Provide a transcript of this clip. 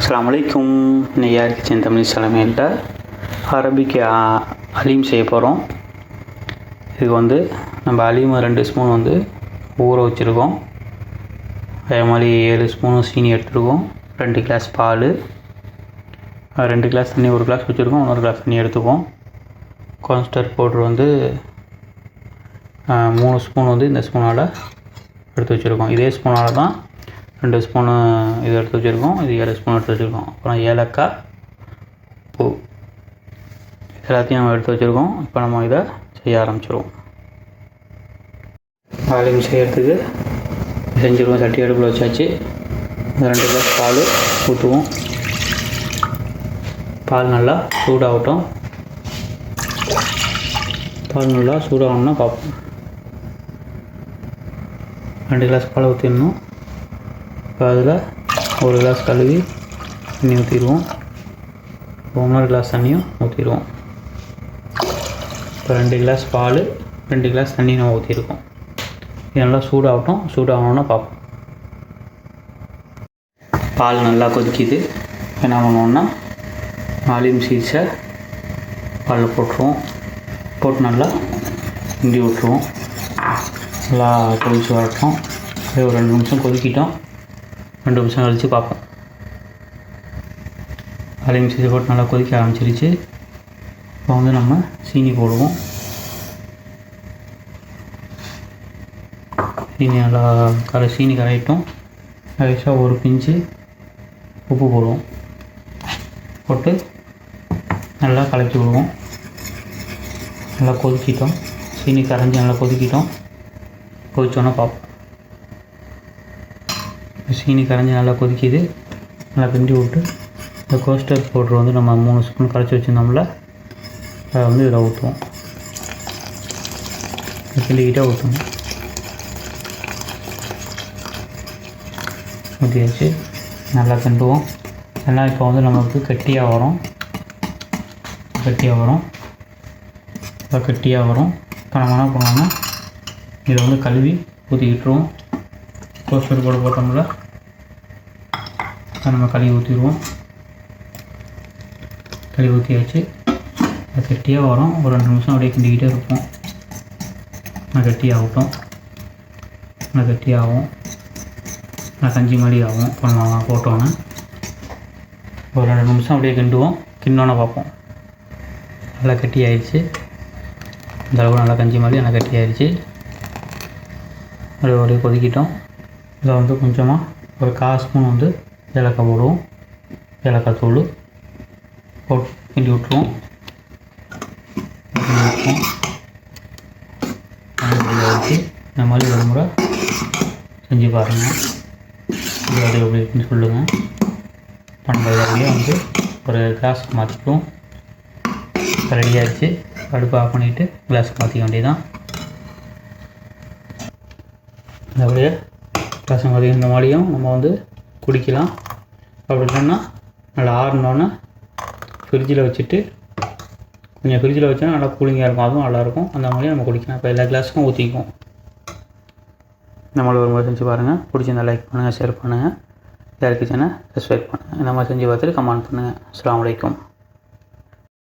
அஸ்ஸலாமு அலைக்கும். நெய்யார் கிச்சன் தமிழ் சமையல்ல அரபிக்கு அலீம் செய்ய போகிறோம். இதுக்கு வந்து நம்ம அலீமை 2 ஸ்பூன் வந்து ஊற வச்சுருக்கோம். அதே மாதிரி 7 ஸ்பூனு சீனி எடுத்துருக்கோம். 2 கிளாஸ் பால், 2 கிளாஸ் தண்ணி, 1 கிளாஸ் வச்சுருக்கோம். 1 கிளாஸ் தண்ணி எடுத்துக்குவோம். கார்ன்ஸ்டார்ச் பவுட்ரு வந்து 3 ஸ்பூன் வந்து இந்த ஸ்பூனால் எடுத்து வச்சுருக்கோம். இதே ஸ்பூனால் தான் 2 ஸ்பூனு இது எடுத்து வச்சுருக்கோம். இது 7 ஸ்பூன் எடுத்து வச்சுருக்கோம். அப்புறம் ஏலக்காய், உப்பு எல்லாத்தையும் நம்ம எடுத்து வச்சுருக்கோம். இப்போ நம்ம இதை செய்ய ஆரம்பிச்சிடுவோம். அலீம் செய்கிறதுக்கு செஞ்சுருவோம். சட்டி அடுப்பில் வச்சாச்சு. 2 கிளாஸ் பால் ஊற்றுவோம். பால் நல்லா சூடாகட்டும். பால் நல்லா சூடாகணும்னா பார்ப்போம். 2 கிளாஸ் பால் ஊற்றிடணும். இப்போ அதில் 1 கிளாஸ் கழுவி தண்ணி ஊற்றிடுவோம். 1 கிளாஸ் தண்ணியும் ஊற்றிடுவோம். இப்போ 2 கிளாஸ் பால், 2 கிளாஸ் தண்ணி நம்ம ஊற்றிருக்கோம். இது நல்லா சூடாகட்டும். சூடாகணுன்னா பார்ப்போம். பால் நல்லா கொதிக்குது. என்ன பண்ணுவோம்னா அலீம் சீட்ஸை பால் போட்டுருவோம். போட்டு நல்லா கிண்டி விட்டுருவோம். நல்லா கொதிச்சு வரட்டும். ஒரு 2 நிமிஷம் கொதிக்கிட்டோம். 2 நிமிஷம் கழித்து பார்ப்போம். அலீம் சீட்ஸை போட்டு நல்லா கொதிக்க ஆரம்பிச்சிருச்சு. இப்போ வந்து நம்ம சீனி போடுவோம். சீனி நல்லா சீனி கரையிட்டோம். கரைச்சால் ஒரு பிஞ்சு உப்பு போடுவோம். போட்டு நல்லா கலக்கி விடுவோம். நல்லா கொதிக்கிட்டோம். சீனி கரைஞ்சி நல்லா கொதிக்கிட்டோம். கொதிச்சோன்னா பார்ப்போம். சீனி கரைஞ்சி நல்லா கொதிக்குது. நல்லா கிண்டி விட்டு இந்த கார்ன்ஸ்டார்ச் பவுட்ரு வந்து நம்ம 3 ஸ்பூன் கரைச்சி வச்சுருந்தோம்ல, அதை வந்து இதில் ஊற்றுவோம். கிண்டிக்கிட்டே ஊற்றணும். ஊற்றியாச்சு. நல்லா கிண்டுவோம். எல்லாம் இப்போ வந்து நமக்கு கெட்டியாக வரும். இப்போ கெட்டியாக வரும். இப்போ நம்ம என்ன பண்ணுவோம்னா இதை வந்து கழுவி ஊற்றிக்கிட்டுருவோம். கார்ன்ஸ்டார்ச் பவுடர் போட்டோம்ல, நம்ம கழுவி ஊற்றிடுவோம். கழுவி ஊற்றியாச்சு. அது கெட்டியாக வரும். ஒரு 2 நிமிஷம் அப்படியே கிண்டிக்கிட்டே இருப்போம். நான் கெட்டியாகட்டும். நான் கெட்டியாகும். நான் கஞ்சி மாதிரி ஆகும். இப்போ நம்ம போட்டோன்னே ஒரு 2 நிமிஷம் அப்படியே கிண்டுவோம். கிண்டோன்னே பார்ப்போம். நல்லா கெட்டி ஆயிடுச்சு. இந்த அளவுக்கு நல்லா கஞ்சி மாதிரி நல்லா கெட்டி ஆயிடுச்சு. அப்படியே கொதிக்கிட்டோம். இதில் வந்து கொஞ்சமாக ஒரு 1/4 ஸ்பூன் வந்து ஏலக்காய் போடுவோம். ஏலக்காய் தூள் போட்டு கிண்டி விட்டுருவோம். வச்சு இந்த மாதிரி ஒரு முறை செஞ்சு பாருங்கள். அது எப்படி இருக்குன்னு சொல்லுங்கள். பண்ணுறதுலேயே வந்து ஒரு கிளாஸுக்கு மாற்றிக்குவோம். ரெடியாகிடுச்சு. அடுப்பு ஆஃப் பண்ணிவிட்டு கிளாஸுக்கு மாற்றிக்க வேண்டியதான். அப்படியே கிளாஸுக்கு மாற்றிக்க இந்த மாதிரியும் நம்ம வந்து குடிக்கலாம். அப்படி இல்லைன்னா நல்லா ஆறினோன்னே ஃப்ரிட்ஜில் வச்சுட்டு கொஞ்சம் ஃப்ரிட்ஜில் வச்சோன்னா நல்லா கூலிங்காக இருக்கும். அதுவும் நல்லாயிருக்கும். அந்த மாதிரியும் நம்ம குடிக்கலாம். இப்போ எல்லா கிளாஸுக்கும் ஊற்றிக்குவோம். நம்மளை ஒரு முறை செஞ்சு பாருங்கள். பிடிச்சிருந்தா லைக் பண்ணுங்கள், ஷேர் பண்ணுங்கள். யார் கிச்சனை சப்ஸ்கிரைப் பண்ணுங்கள். இந்த மாதிரி செஞ்சு பார்த்துட்டு கமெண்ட் பண்ணுங்கள். அஸ்ஸலாமு அலைக்கும்.